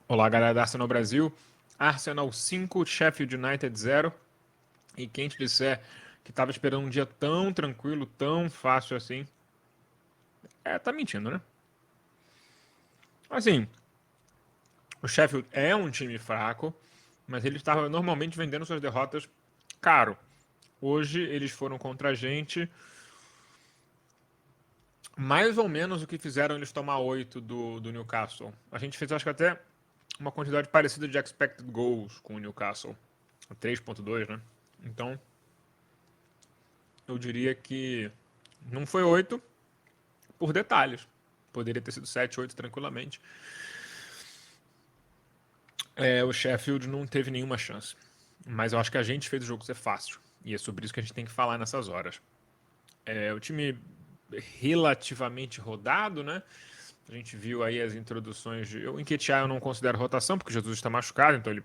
Olá, galera da Arsenal Brasil. Arsenal 5, Sheffield United 0. E quem te disser que estava esperando um dia tão tranquilo, tão fácil assim, tá mentindo, né? Assim, o Sheffield é um time fraco, mas ele estava normalmente vendendo suas derrotas caro. Hoje eles foram contra a gente, mais ou menos o que fizeram eles tomar 8 do Newcastle. A gente fez, acho que até uma quantidade parecida de expected goals com o Newcastle. 3.2, né? Então, eu diria que não foi 8 por detalhes. Poderia ter sido 7, 8 tranquilamente. O Sheffield não teve nenhuma chance. Mas eu acho que a gente fez o jogo ser fácil. E é sobre isso que a gente tem que falar nessas horas. O time relativamente rodado, né? A gente viu aí as introduções de. O Nketiah eu não considero rotação, porque Jesus está machucado, então ele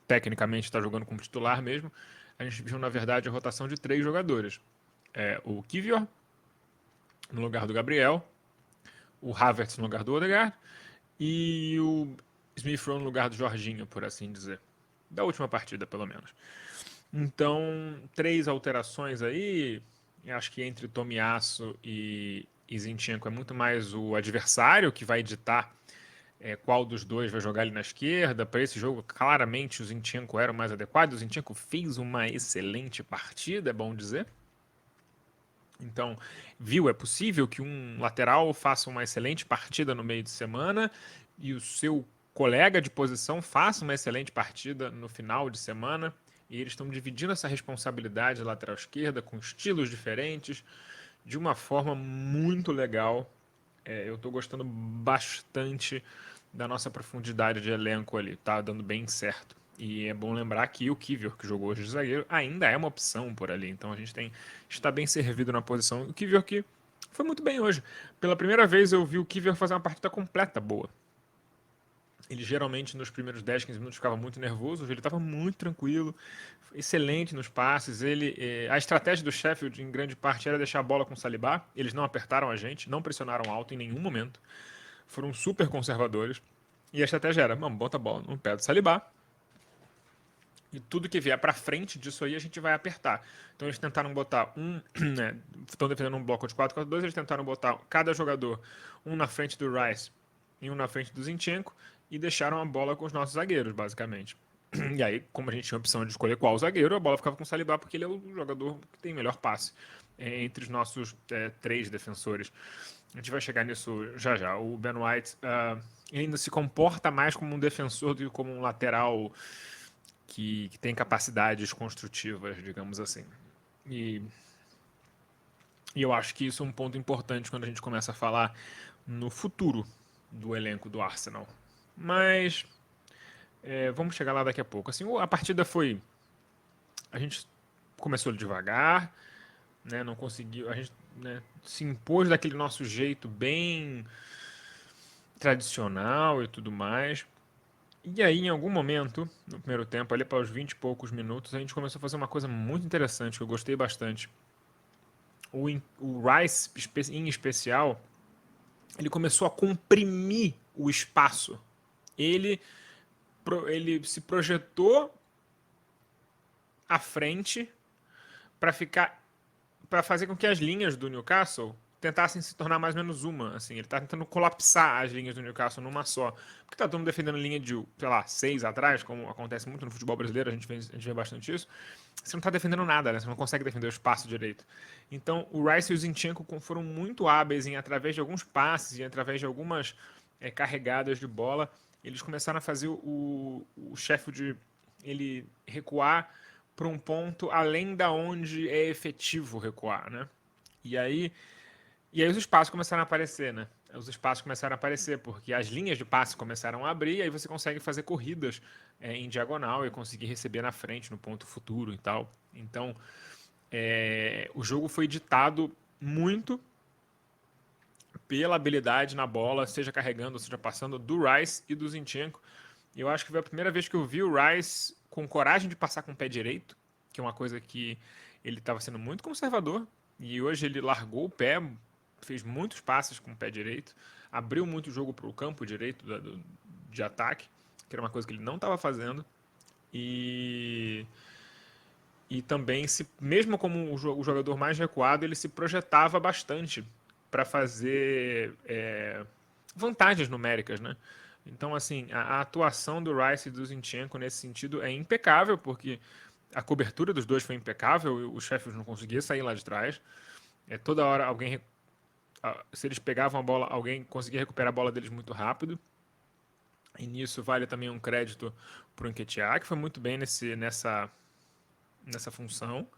tecnicamente está jogando como titular mesmo. A gente viu, na verdade, a rotação de 3 jogadores. O Kivior, no lugar do Gabriel, o Havertz no lugar do Odegaard e o Smith Rowe no lugar do Jorginho, por assim dizer. Da última partida, pelo menos. Então, 3 alterações aí. Eu acho que entre Tomiasso e Zinchenko é muito mais o adversário que vai ditar qual dos dois vai jogar ali na esquerda. Para esse jogo, claramente o Zinchenko era o mais adequado. O Zinchenko fez uma excelente partida, é bom dizer. Então, viu, é possível que um lateral faça uma excelente partida no meio de semana e o seu colega de posição faça uma excelente partida no final de semana. E eles estão dividindo essa responsabilidade lateral esquerda com estilos diferentes, de uma forma muito legal. Eu estou gostando bastante da nossa profundidade de elenco ali, tá dando bem certo. E é bom lembrar que o Kivior, que jogou hoje de zagueiro, ainda é uma opção por ali. Então a gente está bem servido na posição. O Kivior que foi muito bem hoje. Pela primeira vez eu vi o Kivior fazer uma partida completa boa. Ele geralmente nos primeiros 10, 15 minutos ficava muito nervoso, hoje ele estava muito tranquilo, excelente nos passes. A estratégia do Sheffield, em grande parte, era deixar a bola com o Saliba. Eles não apertaram a gente, não pressionaram alto em nenhum momento. Foram super conservadores. E a estratégia era, vamos, bota a bola no pé do Saliba, e tudo que vier para frente disso aí a gente vai apertar. Então eles tentaram botar né, estão defendendo um bloco de 4-4-2, eles tentaram botar cada jogador um na frente do Rice e um na frente do Zinchenko e deixaram a bola com os nossos zagueiros, basicamente. E aí, como a gente tinha a opção de escolher qual zagueiro, a bola ficava com o Saliba porque ele é o jogador que tem melhor passe entre os nossos 3 defensores. A gente vai chegar nisso já já. O Ben White ainda se comporta mais como um defensor do que como um lateral que tem capacidades construtivas, digamos assim. E, e eu acho que isso é um ponto importante quando a gente começa a falar no futuro do elenco do Arsenal. Mas vamos chegar lá daqui a pouco. Assim, a partida foi. A gente começou devagar, né, não conseguiu. A gente, né, se impôs daquele nosso jeito bem tradicional e tudo mais. E aí, em algum momento, no primeiro tempo, ali para os 20 e poucos minutos, a gente começou a fazer uma coisa muito interessante que eu gostei bastante. O Rice, em especial, ele começou a comprimir o espaço. Ele, ele se projetou à frente para ficar, para fazer com que as linhas do Newcastle tentassem se tornar mais ou menos uma. Assim, ele tá tentando colapsar as linhas do Newcastle numa só. Porque tá todo mundo defendendo linha de, sei lá, 6 atrás, como acontece muito no futebol brasileiro, a gente vê bastante isso. Você não tá defendendo nada, né? Você não consegue defender o espaço direito. Então, o Rice e o Zinchenko foram muito hábeis em, através de alguns passes e através de algumas carregadas de bola, eles começaram a fazer o Sheffield ele recuar para um ponto além da onde é efetivo recuar, né? E aí, e aí os espaços começaram a aparecer, né? Os espaços começaram a aparecer, porque as linhas de passe começaram a abrir, e aí você consegue fazer corridas em diagonal e conseguir receber na frente, no ponto futuro e tal. Então, o jogo foi ditado muito pela habilidade na bola, seja carregando, seja passando, do Rice e do Zinchenko. E eu acho que foi a primeira vez que eu vi o Rice com coragem de passar com o pé direito, que é uma coisa que ele estava sendo muito conservador, e hoje ele largou o pé, fez muitos passes com o pé direito, abriu muito o jogo para o campo direito de ataque. que era uma coisa que ele não estava fazendo. E, e também, mesmo como o jogador mais recuado, ele se projetava bastante para fazer vantagens numéricas, né? Então, assim, a atuação do Rice e do Zinchenko nesse sentido é impecável, porque a cobertura dos dois foi impecável, o Sheffield não conseguia sair lá de trás. Toda hora alguém, se eles pegavam a bola, alguém conseguia recuperar a bola deles muito rápido. E nisso vale também um crédito para o Nketiah, que foi muito bem nessa função.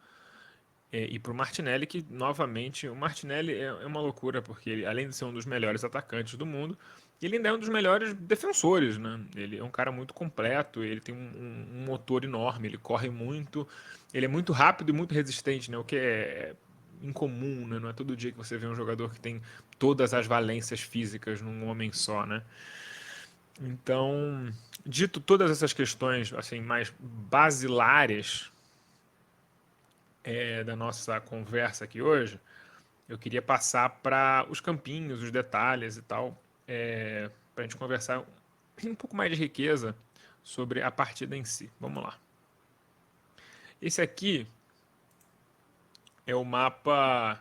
E para o Martinelli, que novamente, o Martinelli é uma loucura, porque ele, além de ser um dos melhores atacantes do mundo, ele ainda é um dos melhores defensores, né? Ele é um cara muito completo, ele tem um motor enorme, ele corre muito, ele é muito rápido e muito resistente, né? O que é incomum, né? Não é todo dia que você vê um jogador que tem todas as valências físicas num homem só, né? Então, dito todas essas questões assim mais basilares da nossa conversa aqui hoje, eu queria passar para os campinhos, os detalhes e tal, para a gente conversar um pouco mais de riqueza sobre a partida em si. Vamos lá. Esse aqui é o mapa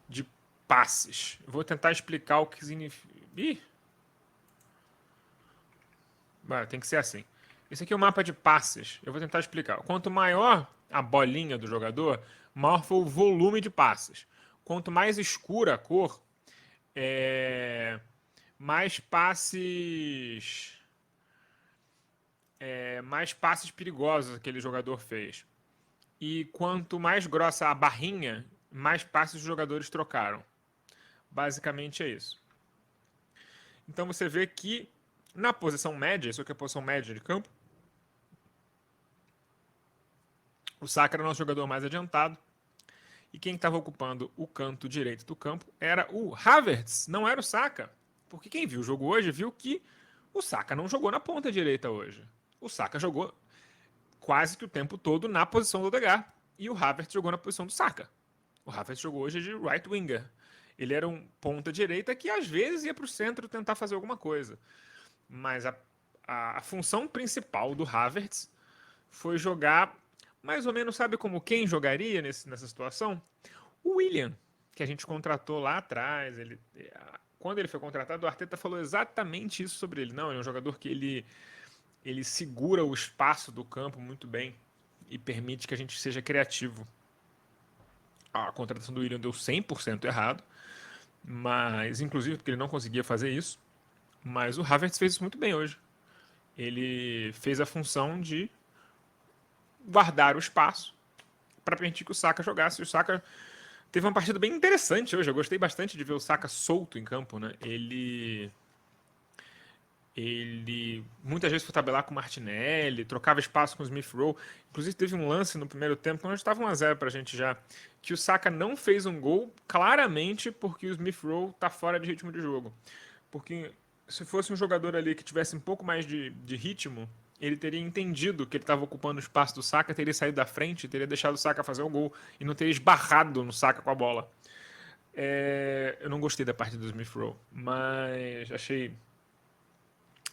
de passes. Eu vou tentar explicar o que significa. Ih, tem que ser assim. Esse aqui é o mapa de passes. Eu vou tentar explicar. Quanto maior a bolinha do jogador, maior foi o volume de passes. Quanto mais escura a cor, mais passes mais passes perigosos aquele jogador fez. E quanto mais grossa a barrinha, mais passes os jogadores trocaram. Basicamente é isso. Então você vê que na posição média, isso aqui é a posição média de campo, o Saka era o nosso jogador mais adiantado. E quem estava ocupando o canto direito do campo era o Havertz, não era o Saka. Porque quem viu o jogo hoje viu que o Saka não jogou na ponta direita hoje. O Saka jogou quase que o tempo todo na posição do Odegaard. E o Havertz jogou na posição do Saka. O Havertz jogou hoje de right winger. Ele era um ponta direita que às vezes ia para o centro tentar fazer alguma coisa. Mas a função principal do Havertz foi jogar mais ou menos, sabe como quem jogaria nessa situação? O William, que a gente contratou lá atrás. Quando ele foi contratado, o Arteta falou exatamente isso sobre ele. Não, ele é um jogador que ele segura o espaço do campo muito bem e permite que a gente seja criativo. A contratação do William deu 100% errado, mas inclusive porque ele não conseguia fazer isso. Mas o Havertz fez isso muito bem hoje. Ele fez a função de guardar o espaço para permitir que o Saka jogasse. O Saka teve uma partida bem interessante hoje. Eu gostei bastante de ver o Saka solto em campo, né? Ele muitas vezes foi tabelar com o Martinelli, trocava espaço com o Smith Rowe. Inclusive teve um lance no primeiro tempo, quando estava 1-0 pra gente já, que o Saka não fez um gol claramente porque o Smith Rowe tá fora de ritmo de jogo. Porque se fosse um jogador ali que tivesse um pouco mais de ritmo, ele teria entendido que ele estava ocupando o espaço do Saka, teria saído da frente, teria deixado o Saka fazer o gol e não teria esbarrado no Saka com a bola. Eu não gostei da parte do Smith Rowe, mas achei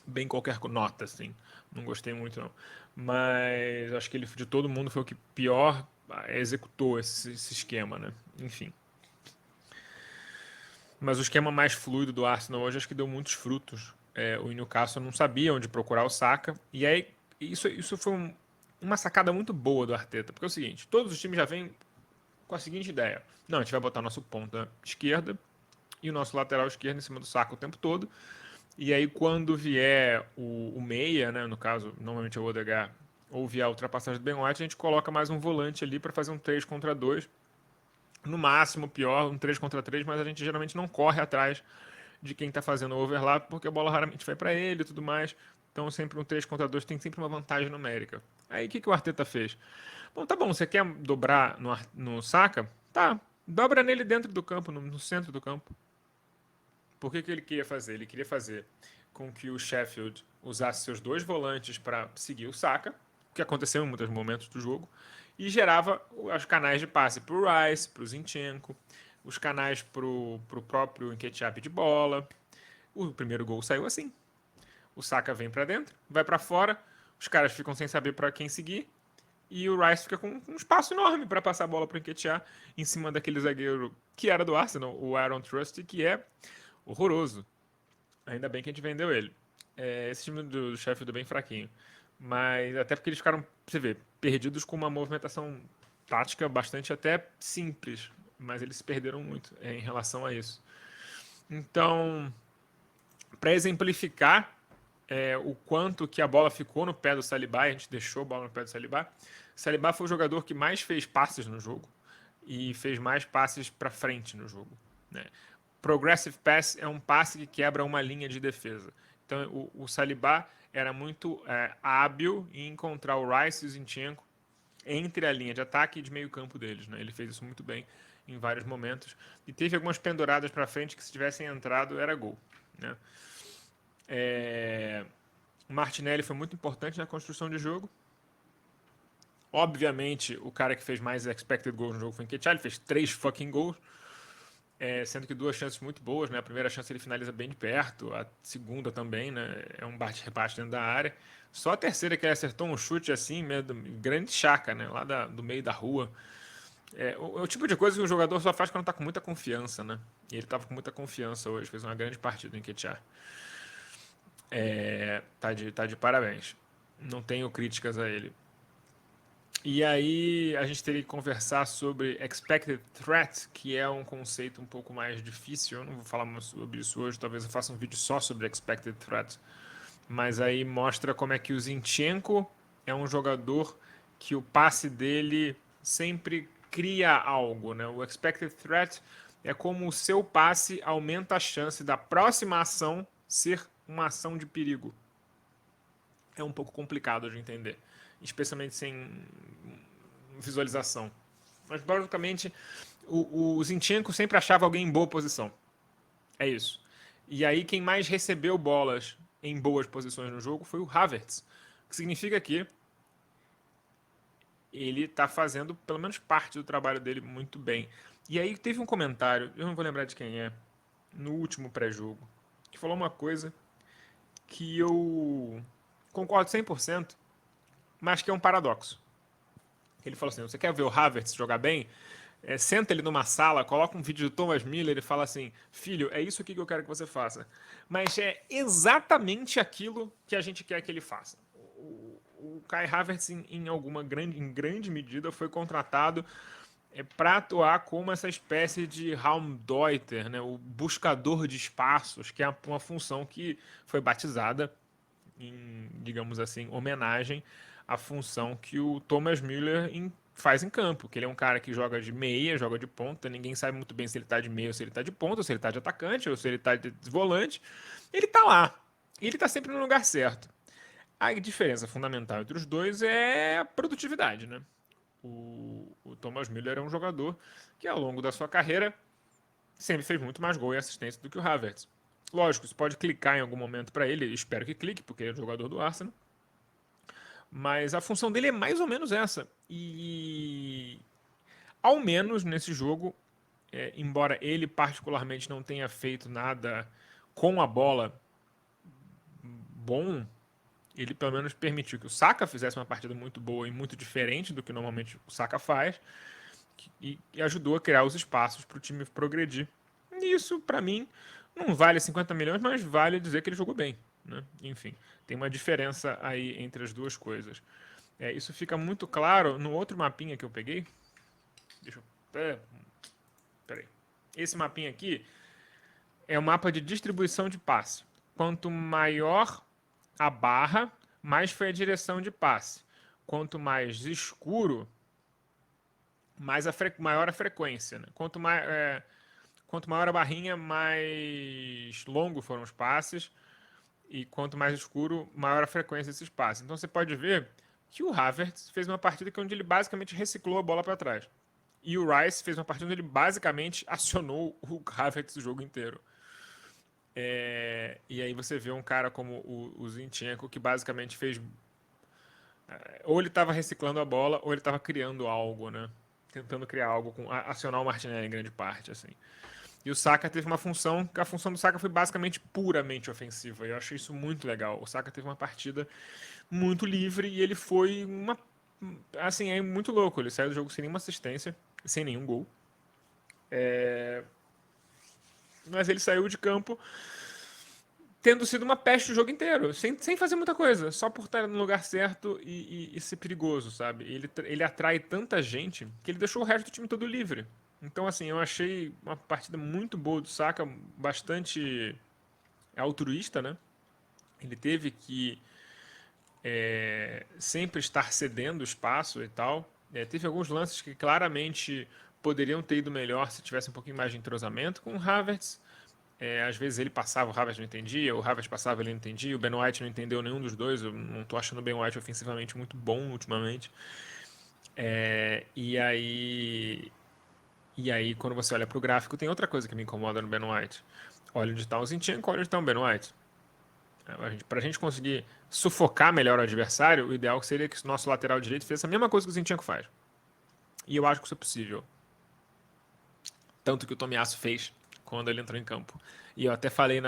bem qualquer nota, assim. Não gostei muito, não. Mas acho que ele, de todo mundo, foi o que pior executou esse esquema, né? Enfim. Mas o esquema mais fluido do Arsenal hoje acho que deu muitos frutos. O Newcastle não sabia onde procurar o Saka. E aí, isso foi uma sacada muito boa do Arteta. Porque é o seguinte, todos os times já vêm com a seguinte ideia. Não, a gente vai botar nosso ponta esquerda e o nosso lateral esquerdo em cima do Saka o tempo todo. E aí, quando vier o meia, né, no caso, normalmente é o Odegaard, ou vier a ultrapassagem do Ben White, a gente coloca mais um volante ali para fazer um 3 contra 2. No máximo, pior, um 3 contra 3, mas a gente geralmente não corre atrás de quem está fazendo o overlap, porque a bola raramente vai para ele e tudo mais. Então, sempre um 3 contra 2 tem sempre uma vantagem numérica. Aí, o que o Arteta fez? Bom, tá bom, você quer dobrar no Saka? Tá, dobra nele dentro do campo, no centro do campo. Por que ele queria fazer? Ele queria fazer com que o Sheffield usasse seus dois volantes para seguir o Saka, o que aconteceu em muitos momentos do jogo, e gerava os canais de passe para o Rice, para o Zinchenko, os canais para o próprio Nketiah de bola. O primeiro gol saiu assim. O Saka vem para dentro, vai para fora, os caras ficam sem saber para quem seguir, e o Rice fica com um espaço enorme para passar a bola para o Nketiah em cima daquele zagueiro que era do Arsenal, o Aaron Trusty, que é horroroso. Ainda bem que a gente vendeu ele. Esse time do Sheffield é bem fraquinho. Mas até porque eles ficaram, você vê, perdidos com uma movimentação tática bastante até simples. Mas eles se perderam muito em relação a isso. Então, para exemplificar o quanto que a bola ficou no pé do Saliba, a gente deixou a bola no pé do Saliba. Saliba foi o jogador que mais fez passes no jogo e fez mais passes para frente no jogo. Né? Progressive pass é um passe que quebra uma linha de defesa. Então o Saliba era muito hábil em encontrar o Rice e o Zinchenko entre a linha de ataque e de meio campo deles. Né? Ele fez isso muito bem em vários momentos. E teve algumas penduradas para frente que se tivessem entrado era gol. Né? O Martinelli foi muito importante na construção de jogo. Obviamente, o cara que fez mais expected goals no jogo foi o Nketiah. Ele fez 3 fucking gols. Sendo que 2 chances muito boas, né? A primeira chance ele finaliza bem de perto, a segunda também, né? É um bate-rebate dentro da área. Só a terceira que ele acertou um chute assim, grande chaca, né? Lá do meio da rua. O tipo de coisa que o jogador só faz quando tá com muita confiança, né? E ele tava com muita confiança hoje, fez uma grande partida em Nketiah. Tá de parabéns. Não tenho críticas a ele. E aí a gente teria que conversar sobre expected threat, que é um conceito um pouco mais difícil. Eu não vou falar sobre isso hoje, talvez eu faça um vídeo só sobre expected threat. Mas aí mostra como é que o Zinchenko é um jogador que o passe dele sempre cria algo, né? O expected threat é como o seu passe aumenta a chance da próxima ação ser uma ação de perigo. É um pouco complicado de entender, especialmente sem visualização. Mas basicamente o Zinchenko sempre achava alguém em boa posição. É isso. E aí quem mais recebeu bolas em boas posições no jogo foi o Havertz, que significa que ele está fazendo pelo menos parte do trabalho dele muito bem. E aí teve um comentário, eu não vou lembrar de quem é, no último pré-jogo, que falou uma coisa que eu concordo 100%, mas que é um paradoxo. Ele falou assim: você quer ver o Havertz jogar bem? Senta ele numa sala, coloca um vídeo do Thomas Miller e fala assim: filho, é isso aqui que eu quero que você faça. Mas é exatamente aquilo que a gente quer que ele faça. O Kai Havertz, em grande medida, foi contratado para atuar como essa espécie de Raumdeuter, né, o buscador de espaços, que é uma função que foi batizada em, digamos assim, homenagem à função que o Thomas Müller faz em campo, que ele é um cara que joga de meia, joga de ponta, ninguém sabe muito bem se ele tá de meia ou se ele tá de ponta, ou se ele tá de atacante, ou se ele tá de volante. Ele tá lá. E ele tá sempre no lugar certo. A diferença fundamental entre os dois é a produtividade, né? O Thomas Müller é um jogador que ao longo da sua carreira sempre fez muito mais gol e assistência do que o Havertz. Lógico, isso pode clicar em algum momento para ele, espero que clique, porque ele é jogador do Arsenal. Mas a função dele é mais ou menos essa. E ao menos nesse jogo, embora ele particularmente não tenha feito nada com a bola bom, ele pelo menos permitiu que o Saka fizesse uma partida muito boa e muito diferente do que normalmente o Saka faz, e ajudou a criar os espaços para o time progredir. E isso, para mim, não vale 50 milhões, mas vale dizer que ele jogou bem. Né? Enfim, tem uma diferença aí entre as duas coisas. Isso fica muito claro no outro mapinha que eu peguei. Deixa eu. Peraí. Esse mapinha aqui é o mapa de distribuição de passe. Quanto maior a barra, mais foi a direção de passe. Quanto mais escuro, maior a frequência. Né? Quanto maior a barrinha, mais longo foram os passes. E quanto mais escuro, maior a frequência desses passes. Então você pode ver que o Havertz fez uma partida onde ele basicamente reciclou a bola para trás. E o Rice fez uma partida onde ele basicamente acionou o Havertz o jogo inteiro. E aí você vê um cara como o Zinchenko que basicamente fez. Ou ele estava reciclando a bola, ou ele estava criando algo, né? Tentando criar algo, acionar o Martinelli em grande parte, assim. E o Saka teve uma função, que a função do Saka foi basicamente puramente ofensiva. Eu achei isso muito legal. O Saka teve uma partida muito livre e ele foi uma. Assim, é muito louco. Ele saiu do jogo sem nenhuma assistência, sem nenhum gol. Mas ele saiu de campo tendo sido uma peste o jogo inteiro, sem fazer muita coisa, só por estar no lugar certo e ser perigoso, sabe? Ele atrai tanta gente que ele deixou o resto do time todo livre. Então, assim, eu achei uma partida muito boa do Saka, bastante altruísta, né? Ele teve que sempre estar cedendo espaço e tal. Teve alguns lances que claramente poderiam ter ido melhor se tivesse um pouquinho mais de entrosamento com o Havertz. Às vezes ele passava, o Havertz não entendia, o Havertz passava, ele não entendia, o Ben White não entendeu nenhum dos dois. Eu não tô achando o Ben White ofensivamente muito bom ultimamente. É, e aí, e aí, quando você olha pro gráfico, tem outra coisa que me incomoda no Ben White. Olha onde está o Zinchenko, olha onde está o Ben White. Pra gente conseguir sufocar melhor o adversário, o ideal seria que o nosso lateral direito fizesse a mesma coisa que o Zinchenko faz. E eu acho que isso é possível. Tanto que o Tomiasso fez quando ele entrou em campo. E eu até falei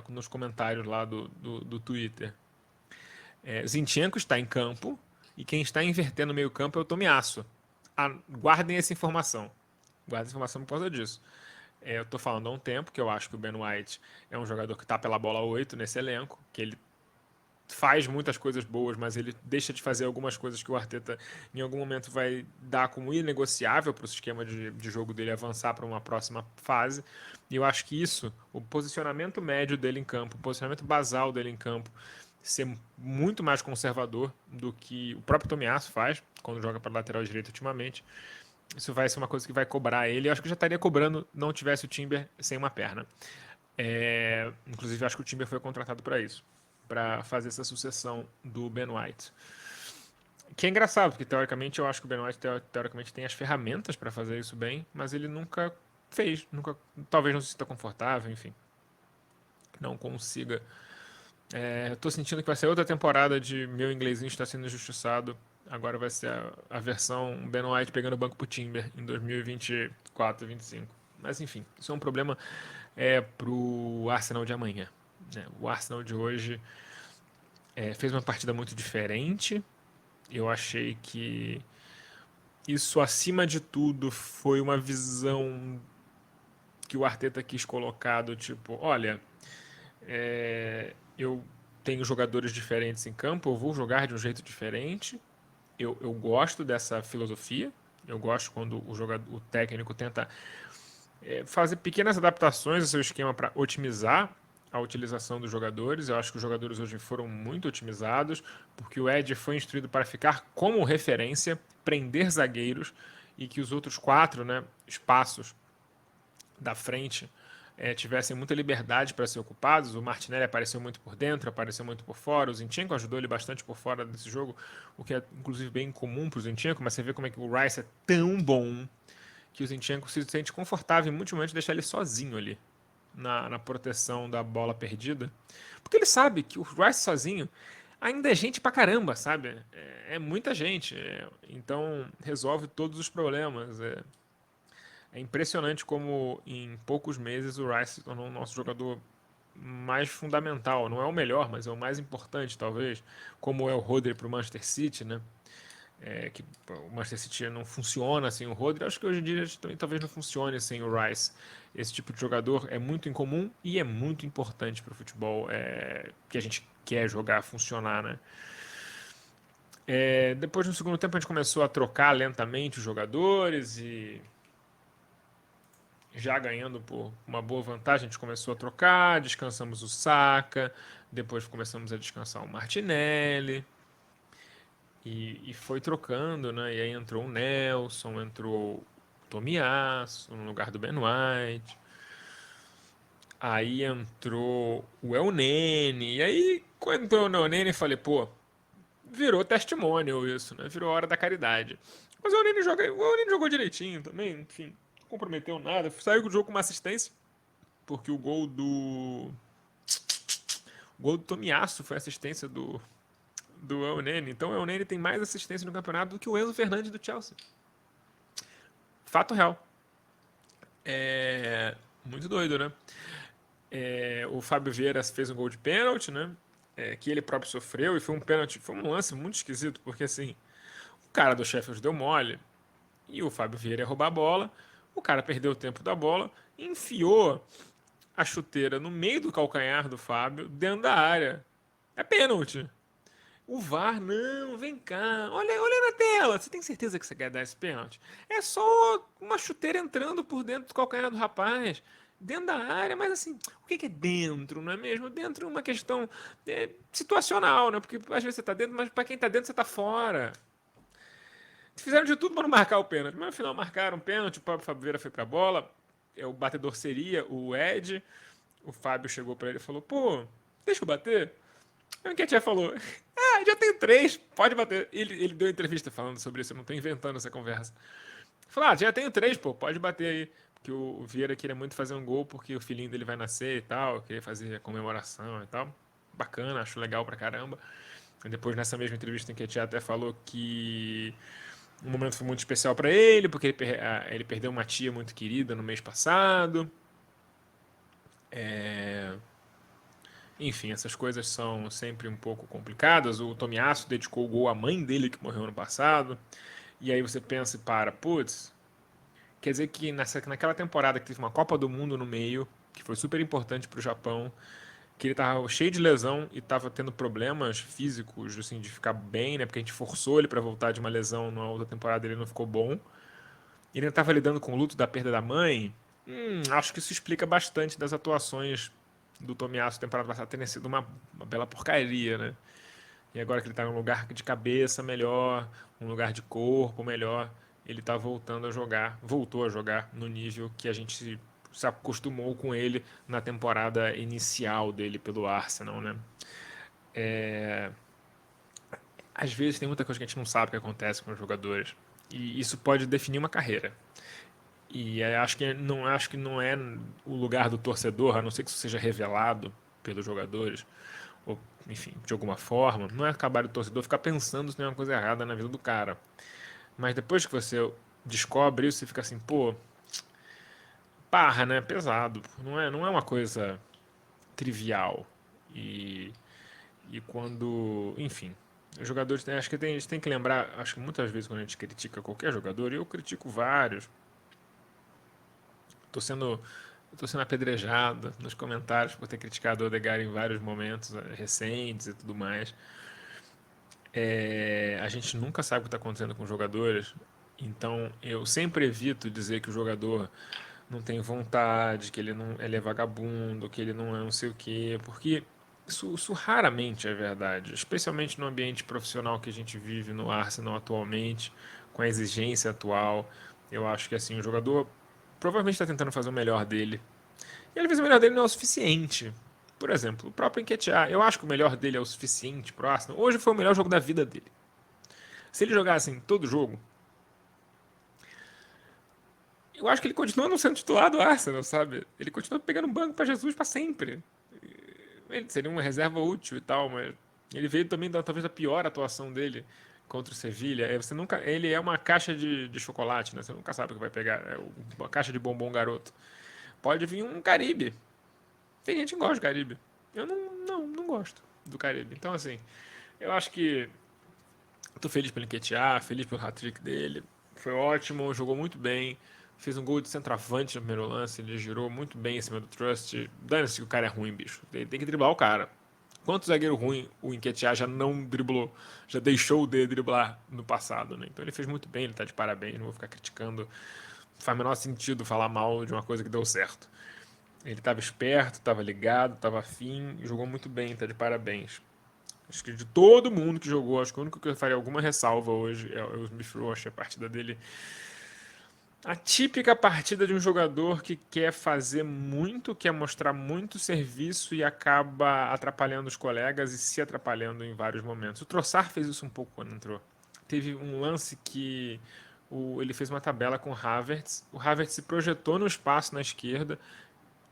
nos comentários lá do Twitter. Zinchenko está em campo e quem está invertendo o meio campo é o Tomiasso. Guardem essa informação. Guardem essa informação por causa disso. Eu tô falando há um tempo que eu acho que o Ben White é um jogador que está pela bola 8 nesse elenco, que ele faz muitas coisas boas, mas ele deixa de fazer algumas coisas que o Arteta em algum momento vai dar como inegociável para o esquema de jogo dele avançar para uma próxima fase. E eu acho que isso, o posicionamento médio dele em campo, o posicionamento basal dele em campo, ser muito mais conservador do que o próprio Tomiasso faz quando joga para lateral direito ultimamente. Isso vai ser uma coisa que vai cobrar ele. Eu acho que já estaria cobrando não tivesse o Timber sem uma perna. Inclusive, acho que o Timber foi contratado para isso, para fazer essa sucessão do Ben White. Que é engraçado, porque teoricamente eu acho que o Ben White teoricamente tem as ferramentas para fazer isso bem, mas ele nunca fez, nunca, talvez não se sinta confortável, enfim, não consiga. Tô sentindo que vai ser outra temporada de meu inglesinho está sendo injustiçado. Agora vai ser a versão Ben White pegando o banco pro Timber em 2024, 2025. Mas enfim, isso é um problema pro Arsenal de amanhã. Né? O Arsenal de hoje fez uma partida muito diferente. Eu achei que isso, acima de tudo, foi uma visão que o Arteta quis colocar do tipo, olha, eu tenho jogadores diferentes em campo, eu vou jogar de um jeito diferente. Eu gosto dessa filosofia. Eu gosto quando o técnico tenta fazer pequenas adaptações ao seu esquema para otimizar a utilização dos jogadores. Eu acho que os jogadores hoje foram muito otimizados, porque o Ed foi instruído para ficar como referência, prender zagueiros e que os outros quatro, né, espaços da frente tivessem muita liberdade para ser ocupados. O Martinelli apareceu muito por dentro, apareceu muito por fora. O Zinchenko ajudou ele bastante por fora desse jogo, o que é inclusive bem comum para o Zinchenko, mas você vê como é que o Rice é tão bom que o Zinchenko se sente confortável em muitos momentos deixar ele sozinho ali na proteção da bola perdida. Porque ele sabe que o Rice sozinho ainda é gente pra caramba, sabe? É muita gente. Então resolve todos os problemas. É impressionante como em poucos meses o Rice se tornou o nosso jogador mais fundamental. Não é o melhor, mas é o mais importante, talvez. Como é o Rodri para o Manchester City, né? Que o Manchester City não funciona sem o Rodri. Acho que hoje em dia também talvez não funcione sem o Rice. Esse tipo de jogador é muito incomum e é muito importante para o futebol que a gente quer jogar funcionar, né? Depois no segundo tempo a gente começou a trocar lentamente os jogadores e já ganhando por uma boa vantagem, a gente começou a trocar, descansamos o Saka, depois começamos a descansar o Martinelli e foi trocando, né? E aí entrou o Nelson, entrou o Tomiasso no lugar do Ben White, aí entrou o El Nene, e aí quando entrou o El Nene, eu falei, pô, virou testimônio isso, né? Virou hora da caridade. Mas o El Nene jogou direitinho também, enfim, não comprometeu nada, saiu do jogo com uma assistência. Porque o gol do Tomiasso foi assistência do El Nene. Então o El Nene tem mais assistência no campeonato do que o Enzo Fernandes do Chelsea. Fato real. Muito doido, né? O Fábio Vieira fez um gol de pênalti, né? Que ele próprio sofreu e foi um pênalti, foi um lance muito esquisito, porque assim, o cara do Sheffield deu mole e o Fábio Vieira ia roubar a bola, o cara perdeu o tempo da bola, enfiou a chuteira no meio do calcanhar do Fábio, dentro da área. É pênalti. O VAR, não, vem cá, olha na tela, você tem certeza que você quer dar esse pênalti? É só uma chuteira entrando por dentro do calcanhar do rapaz, dentro da área, mas assim, o que é dentro, não é mesmo? Dentro é uma questão situacional, né? Porque às vezes você tá dentro, mas para quem tá dentro você tá fora. Fizeram de tudo para não marcar o pênalti, mas no final marcaram o pênalti, o próprio Fábio Vieira foi pra bola, o batedor seria o Ed, o Fábio chegou para ele e falou, pô, deixa eu bater. O Nketiah falou, já tenho três, pode bater. Ele deu entrevista falando sobre isso, eu não tô inventando essa conversa. Falou, já tenho três, pô, pode bater aí. Porque o Vieira queria muito fazer um gol porque o filhinho dele vai nascer e tal, queria fazer a comemoração e tal. Bacana, acho legal pra caramba. E depois, nessa mesma entrevista, o Nketiah até falou que um momento foi muito especial para ele, porque ele perdeu uma tia muito querida no mês passado. É, Enfim, essas coisas são sempre um pouco complicadas. O Tomiasso dedicou o gol à mãe dele que morreu no passado. E aí você pensa e para, putz, quer dizer que naquela temporada que teve uma Copa do Mundo no meio, que foi super importante para o Japão, que ele tava cheio de lesão e tava tendo problemas físicos, assim, de ficar bem, né? Porque a gente forçou ele para voltar de uma lesão na outra temporada, ele não ficou bom. Ele estava lidando com o luto da perda da mãe. Acho que isso explica bastante das atuações do Tomiasso temporada passada terem sido uma bela porcaria, né? E agora que ele tá num lugar de cabeça melhor, um lugar de corpo melhor, ele tá voltando a jogar, voltou a jogar no nível que a gente se acostumou com ele na temporada inicial dele pelo Arsenal, né? Às vezes tem muita coisa que a gente não sabe que acontece com os jogadores. E isso pode definir uma carreira. E acho que não é o lugar do torcedor, a não ser que isso seja revelado pelos jogadores, ou enfim, de alguma forma, não é acabar do torcedor ficar pensando se tem uma coisa errada na vida do cara. Mas depois que você descobre isso, você fica assim, pô, parra, né? Pesado. Não é uma coisa trivial. E, e quando, enfim, os jogadores, acho que a gente tem que lembrar, acho que muitas vezes quando a gente critica qualquer jogador, e eu critico vários, tô sendo Tô sendo apedrejado nos comentários por ter criticado o Odegaard em vários momentos recentes e tudo mais. A gente nunca sabe o que está acontecendo com os jogadores, então eu sempre evito dizer que o jogador não tem vontade, que ele é vagabundo, que ele não é não sei o quê, porque isso raramente é verdade, especialmente no ambiente profissional que a gente vive no Arsenal atualmente, com a exigência atual. Eu acho que assim, o jogador provavelmente está tentando fazer o melhor dele. E às vezes o melhor dele não é o suficiente. Por exemplo, o próprio Nketiah, eu acho que o melhor dele é o suficiente pro Arsenal. Hoje foi o melhor jogo da vida dele. Se ele jogasse em todo jogo, eu acho que ele continua não sendo titular do Arsenal, sabe? Ele continua pegando banco pra Jesus pra sempre. Ele seria uma reserva útil e tal, mas ele veio também talvez a pior atuação dele contra o Sevilha. Você nunca, ele é uma caixa de chocolate, né? Você nunca sabe o que vai pegar. É uma caixa de bombom garoto. Pode vir um Caribe. Tem gente que gosta de Caribe. Eu não gosto do Caribe. Então, assim, eu acho que tô feliz pelo Nketiah, feliz pelo hat-trick dele. Foi ótimo, jogou muito bem. Fez um gol de centroavante no primeiro lance, ele girou muito bem em cima do Trust. Dane-se que o cara é ruim, bicho. Tem que driblar o cara. Quanto zagueiro ruim o Nketiah já não driblou, já deixou de driblar no passado, né? Então ele fez muito bem, ele tá de parabéns, não vou ficar criticando. Não faz o menor sentido falar mal de uma coisa que deu certo. Ele estava esperto, estava ligado, estava afim e jogou muito bem, tá de parabéns. Acho que de todo mundo que jogou, acho que o único que eu faria alguma ressalva hoje é o Smith Rowe. A partida dele. A típica partida de um jogador que quer fazer muito, quer mostrar muito serviço e acaba atrapalhando os colegas e se atrapalhando em vários momentos. O Trossard fez isso um pouco quando entrou. Teve um lance que ele fez uma tabela com o Havertz. O Havertz se projetou no espaço na esquerda,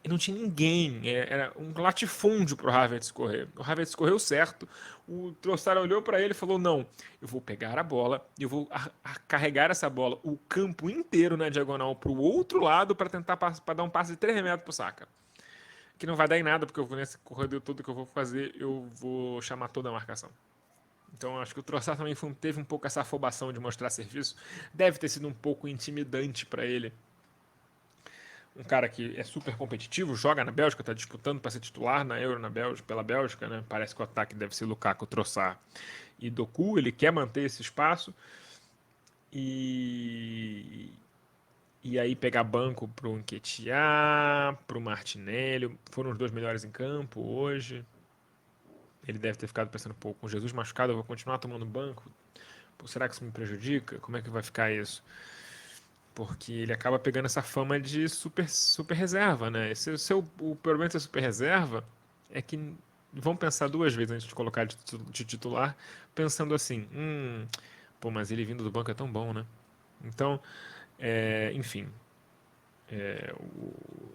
E não tinha ninguém, era um latifúndio pro Havertz correr. O Havertz correu certo, o Trossard olhou para ele e falou: Não, eu vou pegar a bola, eu vou carregar essa bola o campo inteiro na diagonal pro outro lado para tentar para dar um passe de 3 metros pro Saka. Que não vai dar em nada, porque eu vou nesse corredor todo que eu vou fazer, eu vou chamar toda a marcação. Então acho que o Trossard também teve um pouco essa afobação de mostrar serviço. Deve ter sido um pouco intimidante para ele. Um cara que é super competitivo, joga na Bélgica, está disputando para ser titular na Euro na Bélgica, pela Bélgica, né? Parece que o ataque deve ser Lukaku, Trossard e Doku. Ele quer manter esse espaço e aí pegar banco para o Nketiah, para o Martinelli. Foram os dois melhores em campo hoje. Ele deve ter ficado pensando, pô, com Jesus machucado eu vou continuar tomando banco? Pô, será que isso me prejudica? Como é que vai ficar isso? Porque ele acaba pegando essa fama de super reserva, né? O problema de ser super reserva é que vão pensar duas vezes antes de colocar de titular, pensando assim, pô, mas ele vindo do banco é tão bom, né? Então, enfim,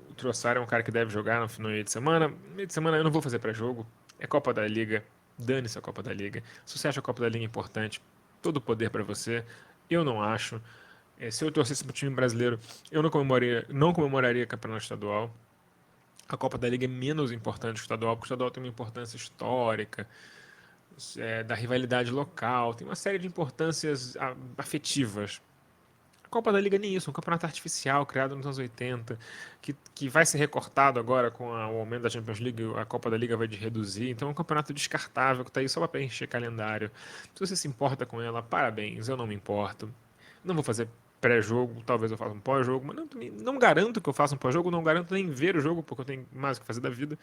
o Trossard é um cara que deve jogar no meio de semana. No meio de semana eu não vou fazer pré-jogo, é Copa da Liga, dane-se a Copa da Liga. Se você acha a Copa da Liga importante, todo o poder para você. Eu não acho. Se eu torcesse para o time brasileiro, eu não comemoraria campeonato estadual. A Copa da Liga é menos importante que o estadual, porque o estadual tem uma importância histórica, da rivalidade local, tem uma série de importâncias afetivas. A Copa da Liga nem isso, é um campeonato artificial criado nos anos 80, que vai ser recortado agora com o aumento da Champions League, a Copa da Liga vai reduzir, então é um campeonato descartável que está aí só para preencher calendário. Se você se importa com ela, parabéns, eu não me importo. Não vou fazer pré-jogo, talvez eu faça um pós-jogo, mas não garanto que eu faça um pós-jogo, não garanto nem ver o jogo, porque eu tenho mais o que fazer da vida.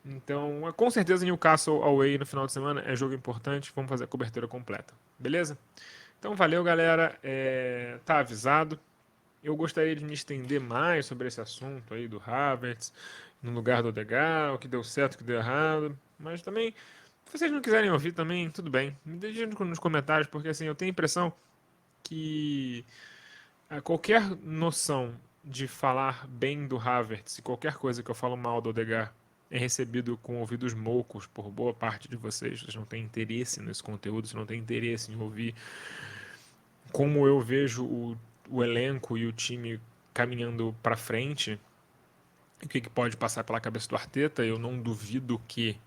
Então, com certeza Newcastle away no final de semana é jogo importante, vamos fazer a cobertura completa, beleza? Então, valeu, galera. Tá avisado. Eu gostaria de me estender mais sobre esse assunto aí do Havertz, no lugar do Odegaard, o que deu certo, o que deu errado. Mas também, se vocês não quiserem ouvir também, tudo bem. Me deixem nos comentários, porque assim, eu tenho a impressão que qualquer noção de falar bem do Havertz e qualquer coisa que eu falo mal do Odegaard é recebido com ouvidos moucos por boa parte de vocês. Vocês não têm interesse nesse conteúdo, vocês não têm interesse em ouvir como eu vejo o elenco e o time caminhando para frente, o que pode passar pela cabeça do Arteta. Eu não duvido que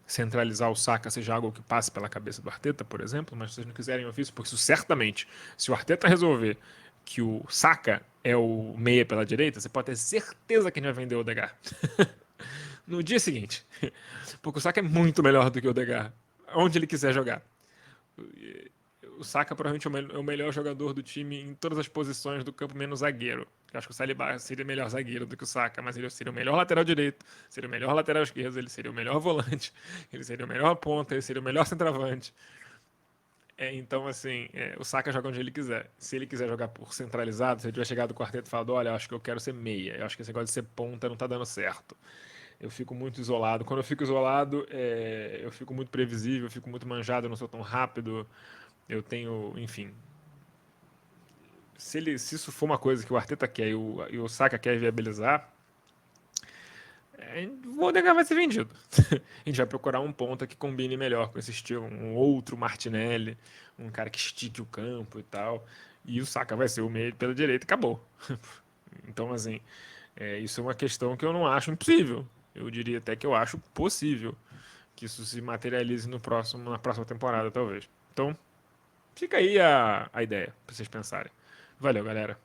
centralizar o Saka seja algo que passe pela cabeça do Arteta, por exemplo, mas se vocês não quiserem ouvir isso, porque isso certamente, se o Arteta resolver que o Saka é o meia pela direita, você pode ter certeza que ele vai vender o Odegaard no dia seguinte, porque o Saka é muito melhor do que o Odegaard, onde ele quiser jogar. O Saka provavelmente é o melhor jogador do time em todas as posições do campo, menos zagueiro. Eu acho que o Saliba seria melhor zagueiro do que o Saka, mas ele seria o melhor lateral direito, seria o melhor lateral esquerdo, ele seria o melhor volante, ele seria o melhor ponta, ele seria o melhor centroavante. Então, assim, o Saka joga onde ele quiser. Se ele quiser jogar por centralizado, se ele tiver chegado com o quarteto e falado, olha, eu acho que eu quero ser meia, eu acho que esse negócio de ser ponta não tá dando certo. Eu fico muito isolado. Quando eu fico isolado, eu fico muito previsível, eu fico muito manjado, eu não sou tão rápido. Eu tenho, enfim. Se isso for uma coisa que o Arteta quer e o Saka quer viabilizar, o Odegaard vai ser vendido. A gente vai procurar um ponta que combine melhor com esse estilo, um outro Martinelli, um cara que estique o campo e tal. E o Saka vai ser o meio pela direita e acabou. Então, assim, isso é uma questão que eu não acho impossível. Eu diria até que eu acho possível que isso se materialize na próxima temporada, talvez. Então, fica aí a ideia para vocês pensarem. Valeu, galera.